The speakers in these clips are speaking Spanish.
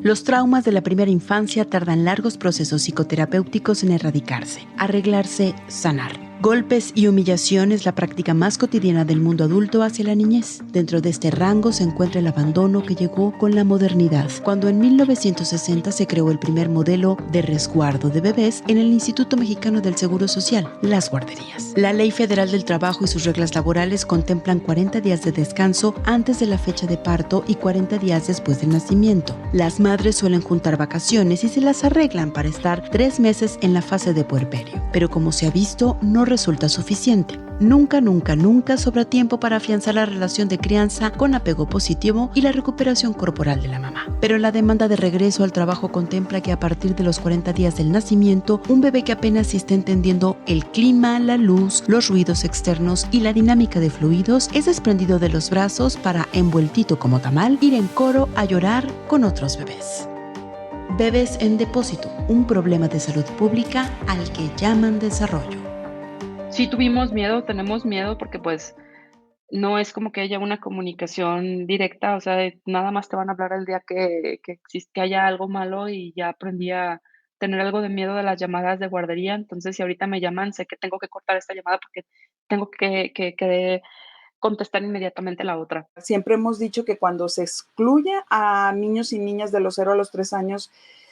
Los traumas de la primera infancia tardan largos procesos psicoterapéuticos en erradicarse, arreglarse, sanar. Golpes y humillaciones, la práctica más cotidiana del mundo adulto hacia la niñez. Dentro de este rango se encuentra el abandono que llegó con la modernidad, cuando en 1960 se creó el primer modelo de resguardo de bebés en el Instituto Mexicano del Seguro Social, las guarderías. La Ley Federal del Trabajo y sus reglas laborales contemplan 40 días de descanso antes de la fecha de parto y 40 días después del nacimiento. Las madres suelen juntar vacaciones y se las arreglan para estar 3 meses en la fase de puerperio, pero como se ha visto, no resulta suficiente. Nunca sobra tiempo para afianzar la relación de crianza con apego positivo y la recuperación corporal de la mamá. Pero la demanda de regreso al trabajo contempla que a partir de los 40 días del nacimiento, un bebé que apenas está entendiendo el clima, la luz, los ruidos externos y la dinámica de fluidos es desprendido de los brazos para, envueltito como tamal, ir en coro a llorar con otros bebés. Bebés en depósito, un problema de salud pública al que llaman desarrollo. Sí tenemos miedo porque pues no es como que haya una comunicación directa, o sea, nada más te van a hablar el día que haya algo malo y ya aprendí a tener algo de miedo de las llamadas de guardería, entonces si ahorita me llaman, sé que tengo que cortar esta llamada porque tengo que contestar inmediatamente la otra. Siempre hemos dicho que cuando se excluye a niños y niñas de los 0 a los 3 años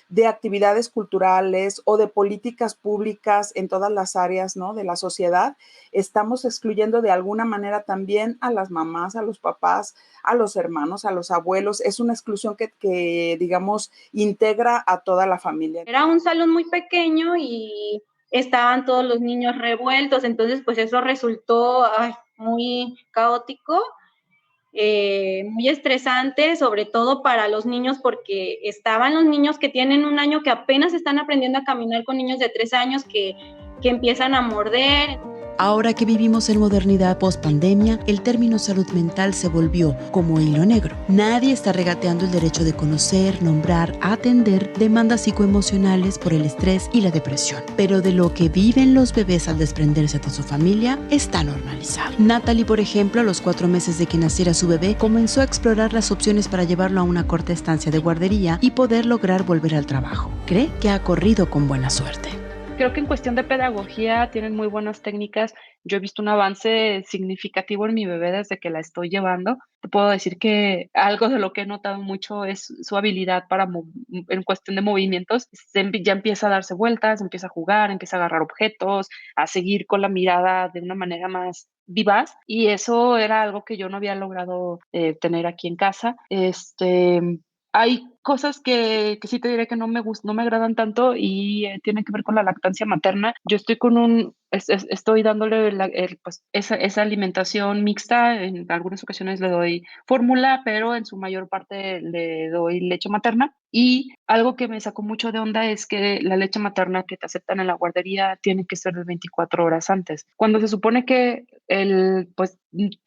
de actividades culturales o de políticas públicas en todas las áreas, ¿no?, de la sociedad, estamos excluyendo de alguna manera también a las mamás, a los papás, a los hermanos, a los abuelos. Es una exclusión que digamos, integra a toda la familia. Era un salón muy pequeño y estaban todos los niños revueltos, entonces pues eso resultó muy caótico. Muy estresante, sobre todo para los niños, porque estaban los niños que tienen 1 año que apenas están aprendiendo a caminar con niños de 3 años que empiezan a morder. Ahora que vivimos en modernidad post-pandemia, el término salud mental se volvió como hilo negro. Nadie está regateando el derecho de conocer, nombrar, atender demandas psicoemocionales por el estrés y la depresión. Pero de lo que viven los bebés al desprenderse de su familia está normalizado. Natalie, por ejemplo, a los 4 meses de que naciera su bebé, comenzó a explorar las opciones para llevarlo a una corta estancia de guardería y poder lograr volver al trabajo. Cree que ha corrido con buena suerte. Creo que en cuestión de pedagogía tienen muy buenas técnicas. Yo he visto un avance significativo en mi bebé desde que la estoy llevando. Te puedo decir que algo de lo que he notado mucho es su habilidad en cuestión de movimientos. Ya empieza a darse vueltas, empieza a jugar, empieza a agarrar objetos, a seguir con la mirada de una manera más vivaz. Y eso era algo que yo no había logrado tener aquí en casa. Hay cosas que sí te diré que no me agradan tanto y tienen que ver con la lactancia materna. Yo estoy estoy dándole pues, esa alimentación mixta. En algunas ocasiones le doy fórmula, pero en su mayor parte le doy leche materna. Y algo que me sacó mucho de onda es que la leche materna que te aceptan en la guardería tiene que ser de 24 horas antes. Cuando se supone que pues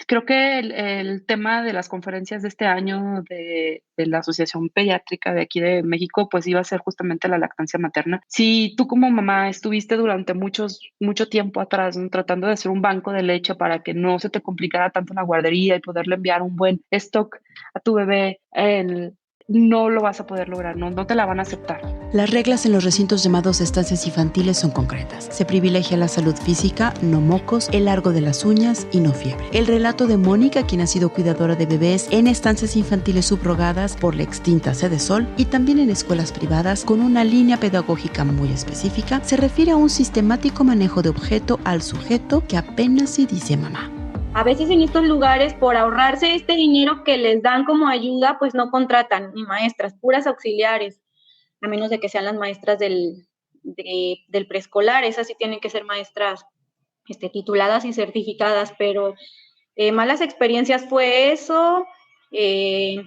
creo que el tema de las conferencias de este año de la Asociación Pediátrica de aquí de México, pues iba a ser justamente la lactancia materna. Si tú como mamá estuviste durante mucho tiempo atrás, ¿no?, tratando de hacer un banco de leche para que no se te complicara tanto en la guardería y poderle enviar un buen stock a tu bebé, no lo vas a poder lograr, no te la van a aceptar. Las reglas en los recintos llamados estancias infantiles son concretas. Se privilegia la salud física, no mocos, el largo de las uñas y no fiebre. El relato de Mónica, quien ha sido cuidadora de bebés en estancias infantiles subrogadas por la extinta Sede Sol y también en escuelas privadas con una línea pedagógica muy específica, se refiere a un sistemático manejo de objeto al sujeto que apenas se dice mamá. A veces en estos lugares, por ahorrarse este dinero que les dan como ayuda, pues no contratan ni maestras, puras auxiliares, a menos de que sean las maestras del preescolar. Esas sí tienen que ser maestras tituladas y certificadas, pero malas experiencias fue eso, que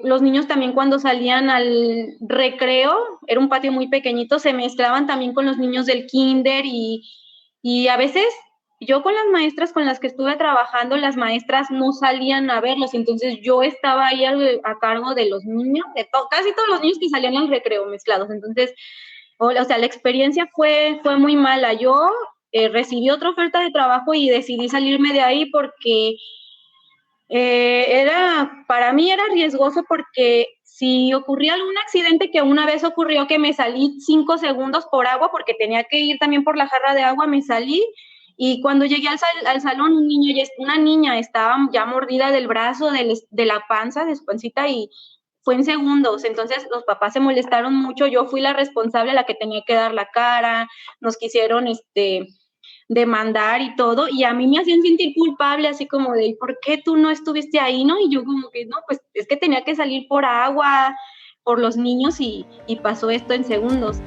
los niños también cuando salían al recreo, era un patio muy pequeñito, se mezclaban también con los niños del kinder y a veces yo con las maestras con las que estuve trabajando, las maestras no salían a verlos, entonces yo estaba ahí a cargo de los niños, casi todos los niños que salían al recreo mezclados, entonces, o sea, la experiencia fue muy mala. Yo recibí otra oferta de trabajo y decidí salirme de ahí porque para mí era riesgoso porque si ocurría algún accidente, que una vez ocurrió que me salí 5 segundos por agua porque tenía que ir también por la jarra de agua, me salí y cuando llegué al salón una niña estaba ya mordida del brazo, de la panza, de su pancita y fue en segundos, entonces los papás se molestaron mucho, yo fui la responsable, la que tenía que dar la cara, nos quisieron demandar y todo, y a mí me hacían sentir culpable, así como de, ¿por qué tú no estuviste ahí, no? Y yo como que, no, pues es que tenía que salir por agua, por los niños y pasó esto en segundos.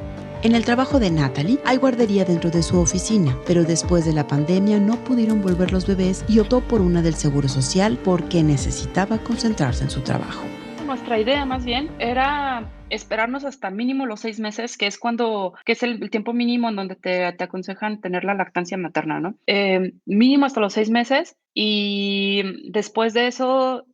En el trabajo de Natalie hay guardería dentro de su oficina, pero después de la pandemia no pudieron volver los bebés y optó por una del Seguro Social porque necesitaba concentrarse en su trabajo. Nuestra idea más bien era esperarnos hasta mínimo los 6 meses, que es el tiempo mínimo en donde te aconsejan tener la lactancia materna, ¿no? Mínimo hasta los 6 meses y después de eso,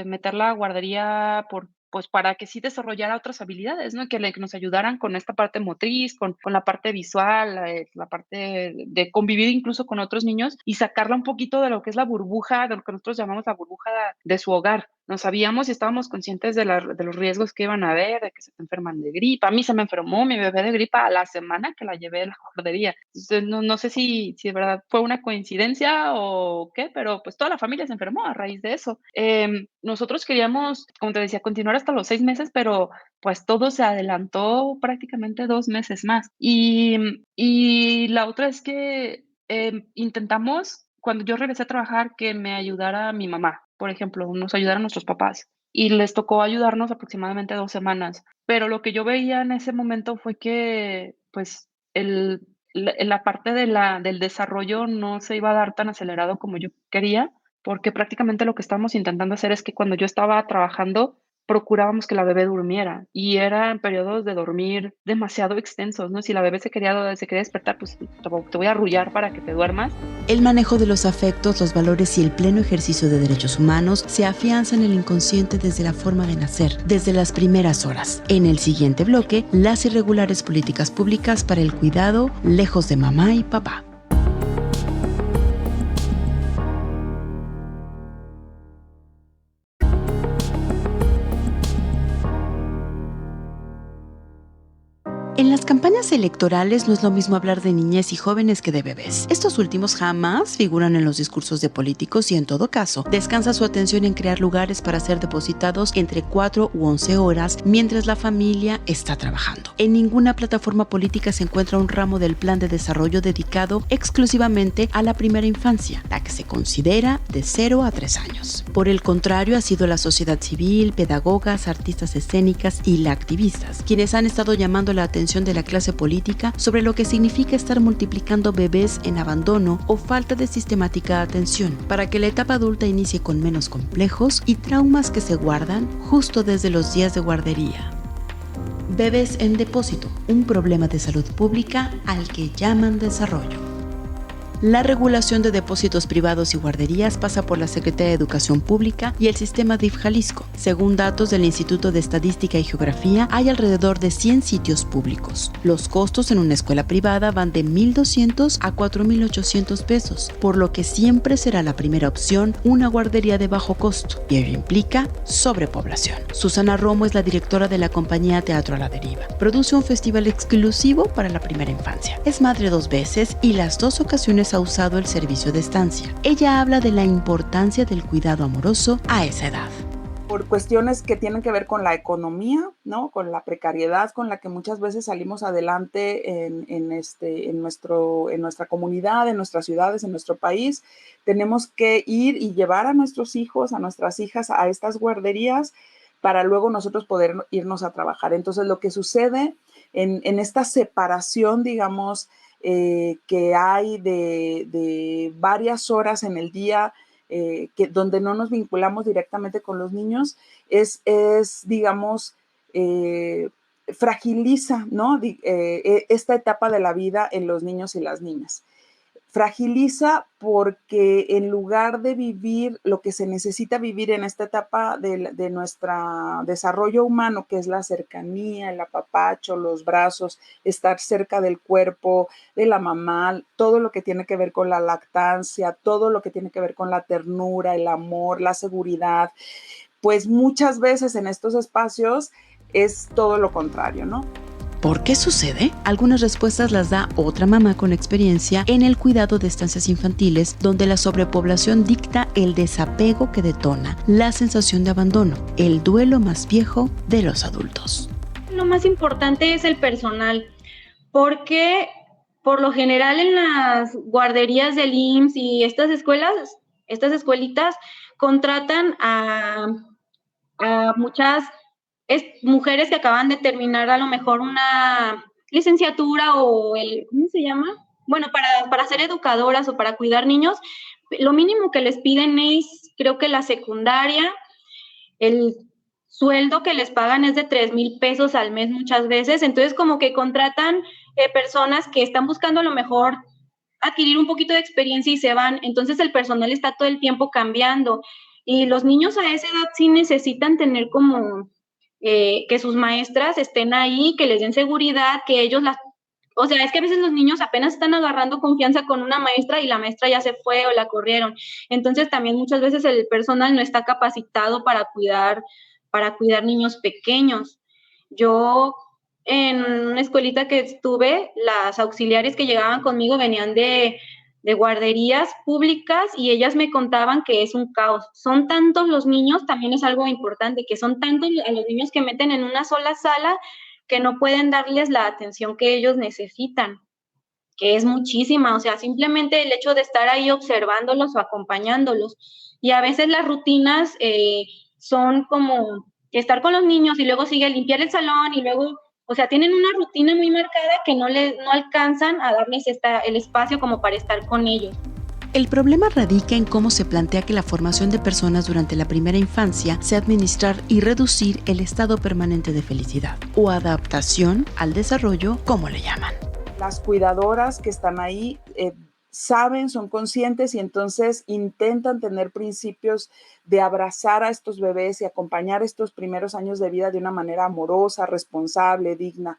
meterla a guardería pues para que sí desarrollara otras habilidades, ¿no? Que nos ayudaran con esta parte motriz, con la parte visual, la parte de convivir incluso con otros niños y sacarla un poquito de lo que es la burbuja, de lo que nosotros llamamos la burbuja de su hogar. No sabíamos y estábamos conscientes de los riesgos que iban a haber, de que se te enferman de gripa. A mí se me enfermó mi bebé de gripa a la semana que la llevé a la guardería. Entonces, no sé si de verdad fue una coincidencia o qué, pero pues toda la familia se enfermó a raíz de eso. Nosotros queríamos, como te decía, continuar hasta los 6 meses, pero pues todo se adelantó prácticamente 2 meses más. Y la otra es que intentamos, cuando yo regresé a trabajar, que me ayudara mi mamá, por ejemplo, nos ayudaron nuestros papás y les tocó ayudarnos aproximadamente 2 semanas. Pero lo que yo veía en ese momento fue que, pues, la parte del desarrollo no se iba a dar tan acelerado como yo quería, porque prácticamente lo que estábamos intentando hacer es que cuando yo estaba trabajando, procurábamos que la bebé durmiera y eran periodos de dormir demasiado extensos, ¿no? Si la bebé se quería despertar, pues te voy a arrullar para que te duermas. El manejo de los afectos, los valores y el pleno ejercicio de derechos humanos se afianzan en el inconsciente desde la forma de nacer, desde las primeras horas. En el siguiente bloque, las irregulares políticas públicas para el cuidado lejos de mamá y papá. En las campañas electorales no es lo mismo hablar de niñez y jóvenes que de bebés. Estos últimos jamás figuran en los discursos de políticos y en todo caso, descansa su atención en crear lugares para ser depositados entre 4 u 11 horas mientras la familia está trabajando. En ninguna plataforma política se encuentra un ramo del plan de desarrollo dedicado exclusivamente a la primera infancia, la que se considera de 0 a 3 años. Por el contrario, ha sido la sociedad civil, pedagogas, artistas escénicas y activistas quienes han estado llamando la atención de la clase política sobre lo que significa estar multiplicando bebés en abandono o falta de sistemática atención para que la etapa adulta inicie con menos complejos y traumas que se guardan justo desde los días de guardería. Bebés en depósito, un problema de salud pública al que llaman desarrollo. La regulación de depósitos privados y guarderías pasa por la Secretaría de Educación Pública y el sistema DIF Jalisco. Según datos del Instituto de Estadística y Geografía, hay alrededor de 100 sitios públicos. Los costos en una escuela privada van de $1,200 a $4,800 pesos, por lo que siempre será la primera opción una guardería de bajo costo, y ello implica sobrepoblación. Susana Romo es la directora de la compañía Teatro a la Deriva. Produce un festival exclusivo para la primera infancia. Es madre 2 veces y las 2 ocasiones ha usado el servicio de estancia. Ella habla de la importancia del cuidado amoroso a esa edad. Por cuestiones que tienen que ver con la economía, ¿no? Con la precariedad con la que muchas veces salimos adelante en nuestra comunidad, en nuestras ciudades, en nuestro país. Tenemos que ir y llevar a nuestros hijos, a nuestras hijas a estas guarderías para luego nosotros poder irnos a trabajar. Entonces, lo que sucede en esta separación, digamos, que hay de varias horas en el día, donde no nos vinculamos directamente con los niños, es digamos, fragiliza, ¿no? Esta etapa de la vida en los niños y las niñas. Fragiliza porque en lugar de vivir lo que se necesita vivir en esta etapa de nuestro desarrollo humano, que es la cercanía, el apapacho, los brazos, estar cerca del cuerpo de la mamá, todo lo que tiene que ver con la lactancia, todo lo que tiene que ver con la ternura, el amor, la seguridad, pues muchas veces en estos espacios es todo lo contrario, ¿no? ¿Por qué sucede? Algunas respuestas las da otra mamá con experiencia en el cuidado de estancias infantiles, donde la sobrepoblación dicta el desapego que detona la sensación de abandono, el duelo más viejo de los adultos. Lo más importante es el personal, porque por lo general en las guarderías del IMSS y estas escuelitas contratan a muchas mujeres que acaban de terminar a lo mejor una licenciatura o ¿cómo se llama? Bueno, para ser educadoras o para cuidar niños, lo mínimo que les piden es, creo que la secundaria, el sueldo que les pagan es de 3,000 pesos al mes muchas veces, entonces como que contratan personas que están buscando a lo mejor adquirir un poquito de experiencia y se van, entonces el personal está todo el tiempo cambiando y los niños a esa edad sí necesitan tener como que sus maestras estén ahí, que les den seguridad, que ellos o sea, es que a veces los niños apenas están agarrando confianza con una maestra y la maestra ya se fue o la corrieron. Entonces también muchas veces el personal no está capacitado para cuidar niños pequeños. Yo en una escuelita que estuve, las auxiliares que llegaban conmigo venían de guarderías públicas y ellas me contaban que es un caos. Son tantos los niños, también es algo importante, que son tantos a los niños que meten en una sola sala que no pueden darles la atención que ellos necesitan, que es muchísima. O sea, simplemente el hecho de estar ahí observándolos o acompañándolos. Y a veces las rutinas son como estar con los niños y luego sigue limpiar el salón y luego, o sea, tienen una rutina muy marcada que no alcanzan a darles el espacio como para estar con ellos. El problema radica en cómo se plantea que la formación de personas durante la primera infancia sea administrar y reducir el estado permanente de felicidad o adaptación al desarrollo, como le llaman. Las cuidadoras que están ahí saben, son conscientes y entonces intentan tener principios de abrazar a estos bebés y acompañar estos primeros años de vida de una manera amorosa, responsable, digna.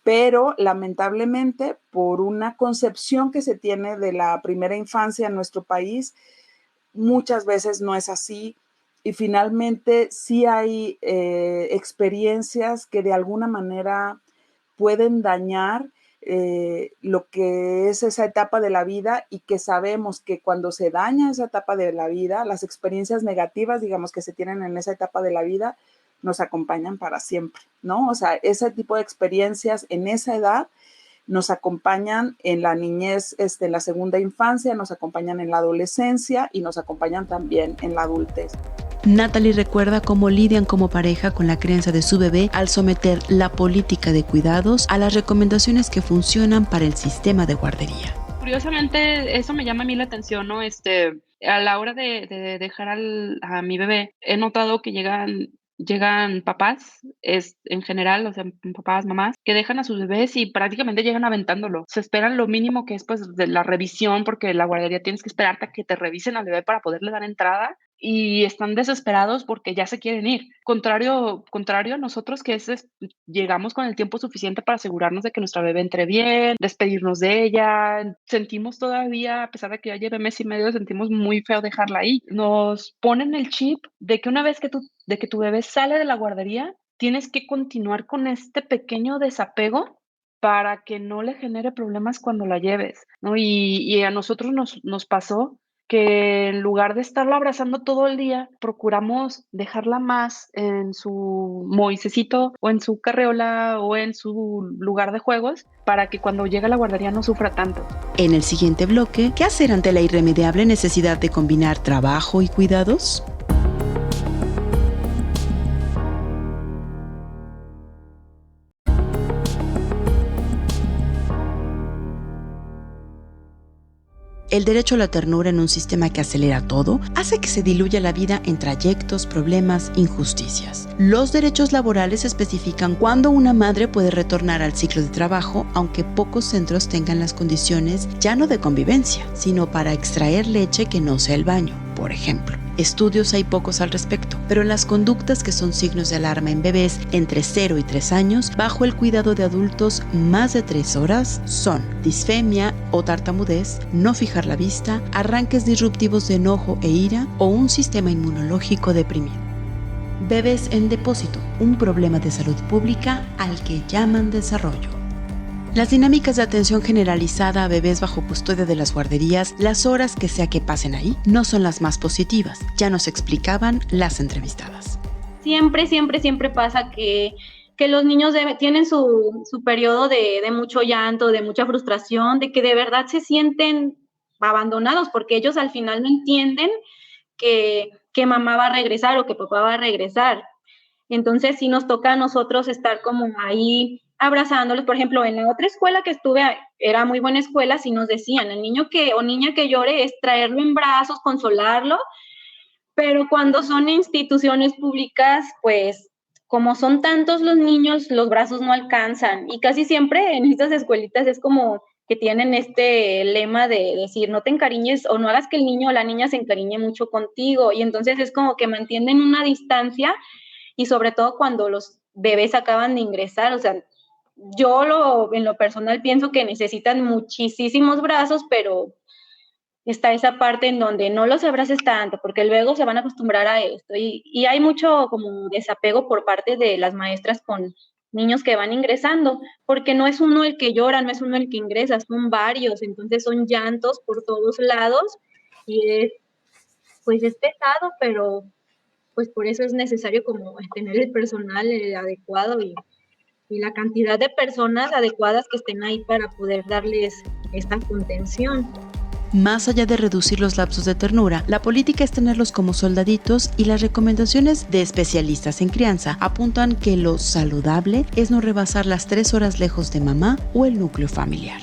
Pero lamentablemente, por una concepción que se tiene de la primera infancia en nuestro país, muchas veces no es así y finalmente sí hay experiencias que de alguna manera pueden dañar lo que es esa etapa de la vida y que sabemos que cuando se daña esa etapa de la vida, las experiencias negativas, digamos, que se tienen en esa etapa de la vida, nos acompañan para siempre, ¿no? O sea, ese tipo de experiencias en esa edad nos acompañan en la niñez, en la segunda infancia, nos acompañan en la adolescencia y nos acompañan también en la adultez. Natalie recuerda cómo lidian como pareja con la crianza de su bebé al someter la política de cuidados a las recomendaciones que funcionan para el sistema de guardería. Curiosamente, eso me llama a mí la atención, ¿no? A la hora de dejar a mi bebé, he notado que llegan papás, en general, o sea, papás, mamás, que dejan a sus bebés y prácticamente llegan aventándolo. Se esperan lo mínimo que es pues de la revisión, porque en la guardería tienes que esperarte a que te revisen al bebé para poderle dar entrada y están desesperados porque ya se quieren ir. Contrario a nosotros que llegamos con el tiempo suficiente para asegurarnos de que nuestra bebé entre bien, despedirnos de ella. Sentimos todavía, a pesar de que ya lleve mes y medio, sentimos muy feo dejarla ahí. Nos ponen el chip de que una vez que tu bebé sale de la guardería, tienes que continuar con este pequeño desapego para que no le genere problemas cuando la lleves, ¿no? Y a nosotros nos pasó que en lugar de estarla abrazando todo el día, procuramos dejarla más en su moisecito o en su carreola o en su lugar de juegos para que cuando llegue a la guardería no sufra tanto. En el siguiente bloque, ¿qué hacer ante la irremediable necesidad de combinar trabajo y cuidados? El derecho a la ternura en un sistema que acelera todo hace que se diluya la vida en trayectos, problemas, injusticias. Los derechos laborales especifican cuándo una madre puede retornar al ciclo de trabajo, aunque pocos centros tengan las condiciones ya no de convivencia, sino para extraer leche que no sea el baño, por ejemplo. Estudios hay pocos al respecto, pero las conductas que son signos de alarma en bebés entre 0 y 3 años bajo el cuidado de adultos más de 3 horas son disfemia o tartamudez, no fijar la vista, arranques disruptivos de enojo e ira o un sistema inmunológico deprimido. Bebés en depósito, un problema de salud pública al que llaman desarrollo. Las dinámicas de atención generalizada a bebés bajo custodia de las guarderías, las horas que sea que pasen ahí, no son las más positivas, ya nos explicaban las entrevistadas. Siempre pasa que los niños tienen su periodo de mucho llanto, de mucha frustración, de que de verdad se sienten abandonados, porque ellos al final no entienden que mamá va a regresar o que papá va a regresar. Entonces sí nos toca a nosotros estar como ahí abrazándolos. Por ejemplo, en la otra escuela que estuve, era muy buena escuela, sí nos decían, el niño o niña que llore es traerlo en brazos, consolarlo, pero cuando son instituciones públicas, pues como son tantos los niños, los brazos no alcanzan, y casi siempre en estas escuelitas es como que tienen este lema de decir, no te encariñes o no hagas que el niño o la niña se encariñe mucho contigo, y entonces es como que mantienen una distancia, y sobre todo cuando los bebés acaban de ingresar, o sea, yo en lo personal pienso que necesitan muchísimos brazos, pero está esa parte en donde no los abraces tanto, porque luego se van a acostumbrar a esto, y hay mucho como desapego por parte de las maestras con niños que van ingresando, porque no es uno el que llora, no es uno el que ingresa, son varios, entonces son llantos por todos lados, y pues es pesado, pero pues por eso es necesario como tener el personal adecuado y la cantidad de personas adecuadas que estén ahí para poder darles esta contención. Más allá de reducir los lapsos de ternura, la política es tenerlos como soldaditos, y las recomendaciones de especialistas en crianza apuntan que lo saludable es no rebasar las 3 horas lejos de mamá o el núcleo familiar.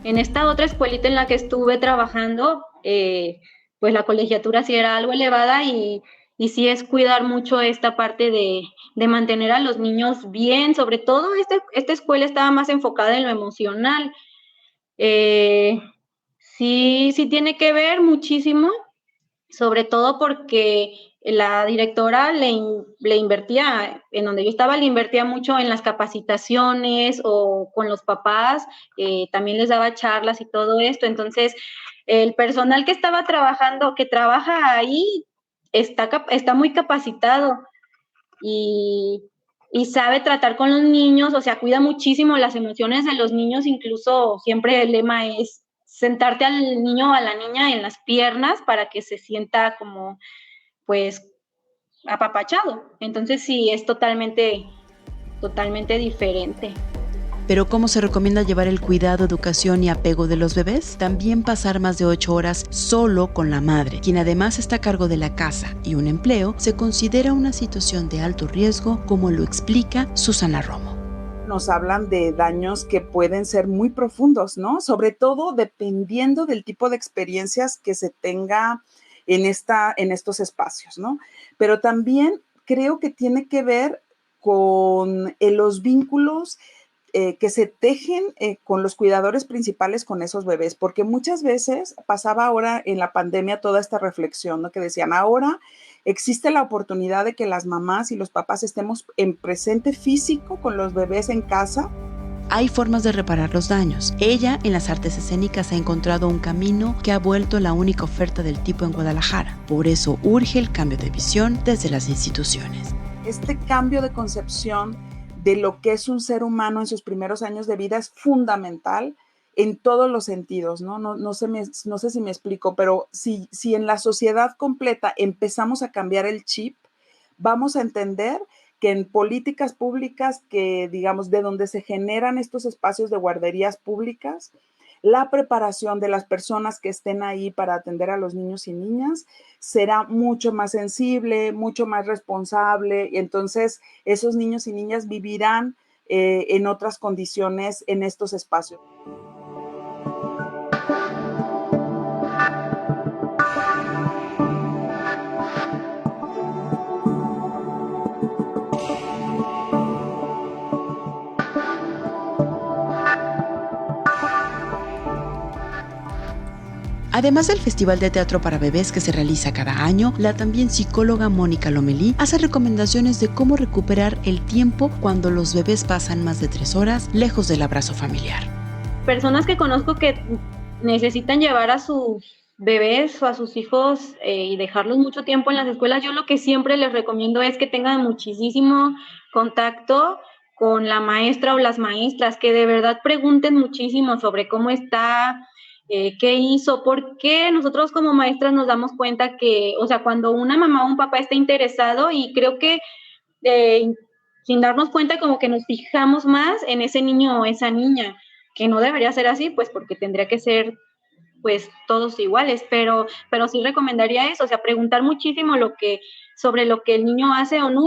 En esta otra escuelita en la que estuve trabajando, pues la colegiatura sí era algo elevada, y sí es cuidar mucho esta parte de mantener a los niños bien. Sobre todo esta escuela estaba más enfocada en lo emocional. Sí tiene que ver muchísimo, sobre todo porque la directora le invertía, en donde yo estaba, le invertía mucho en las capacitaciones o con los papás, también les daba charlas y todo esto. Entonces, el personal que estaba trabajando, que trabaja ahí, está muy capacitado y sabe tratar con los niños, o sea, cuida muchísimo las emociones de los niños. Incluso siempre el lema es sentarte al niño o a la niña en las piernas para que se sienta como, pues, apapachado. Entonces sí, es totalmente diferente. Pero ¿cómo se recomienda llevar el cuidado, educación y apego de los bebés? También pasar más de 8 horas solo con la madre, quien además está a cargo de la casa y un empleo, se considera una situación de alto riesgo, como lo explica Susana Romo. Nos hablan de daños que pueden ser muy profundos, ¿no? Sobre todo dependiendo del tipo de experiencias que se tenga en estos espacios, ¿no? Pero también creo que tiene que ver con los vínculos que se tejen con los cuidadores principales con esos bebés, porque muchas veces pasaba ahora en la pandemia toda esta reflexión, ¿no? Que decían, ahora existe la oportunidad de que las mamás y los papás estemos en presente físico con los bebés en casa. Hay formas de reparar los daños. Ella, en las artes escénicas, ha encontrado un camino que ha vuelto la única oferta del tipo en Guadalajara. Por eso urge el cambio de visión desde las instituciones. Este cambio de concepción de lo que es un ser humano en sus primeros años de vida es fundamental en todos los sentidos, ¿no? No sé si me explico, pero si en la sociedad completa empezamos a cambiar el chip, vamos a entender que en políticas públicas, que digamos de donde se generan estos espacios de guarderías públicas, la preparación de las personas que estén ahí para atender a los niños y niñas será mucho más sensible, mucho más responsable, y entonces esos niños y niñas vivirán en otras condiciones en estos espacios. Además del Festival de Teatro para Bebés que se realiza cada año, la también psicóloga Mónica Lomelí hace recomendaciones de cómo recuperar el tiempo cuando los bebés pasan más de 3 horas lejos del abrazo familiar. Personas que conozco que necesitan llevar a sus bebés o a sus hijos y dejarlos mucho tiempo en las escuelas, yo lo que siempre les recomiendo es que tengan muchísimo contacto con la maestra o las maestras, que de verdad pregunten muchísimo sobre cómo está, qué hizo, porque nosotros como maestras nos damos cuenta que, o sea, cuando una mamá o un papá está interesado, y creo que sin darnos cuenta como que nos fijamos más en ese niño o esa niña, que no debería ser así, pues porque tendría que ser pues todos iguales, pero sí recomendaría eso, o sea, preguntar muchísimo sobre lo que el niño hace o no,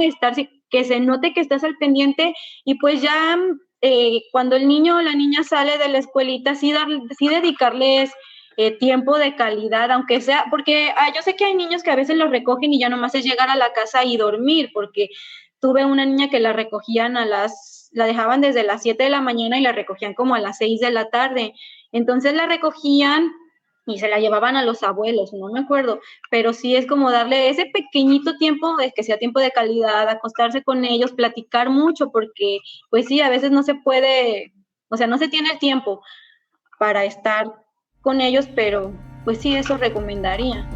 que se note que estás al pendiente, y pues ya cuando el niño o la niña sale de la escuelita, sí dedicarles tiempo de calidad, aunque sea, porque yo sé que hay niños que a veces los recogen y ya nomás es llegar a la casa y dormir, porque tuve una niña que la dejaban desde las 7 de la mañana y la recogían como a las 6 de la tarde, entonces la recogían y se la llevaban a los abuelos, no me acuerdo, pero sí es como darle ese pequeñito tiempo, de que sea tiempo de calidad, acostarse con ellos, platicar mucho, porque pues sí, a veces no se puede, o sea, no se tiene el tiempo para estar con ellos, pero pues sí, eso recomendaría.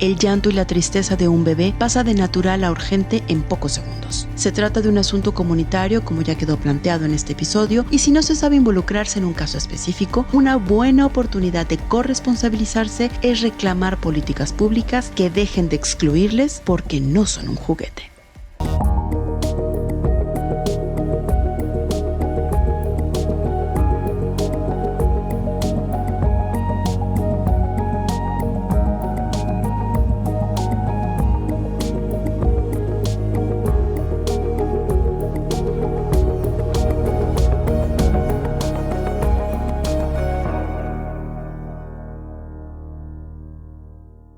El llanto y la tristeza de un bebé pasa de natural a urgente en pocos segundos. Se trata de un asunto comunitario, como ya quedó planteado en este episodio, y si no se sabe involucrarse en un caso específico, una buena oportunidad de corresponsabilizarse es reclamar políticas públicas que dejen de excluirles porque no son un juguete.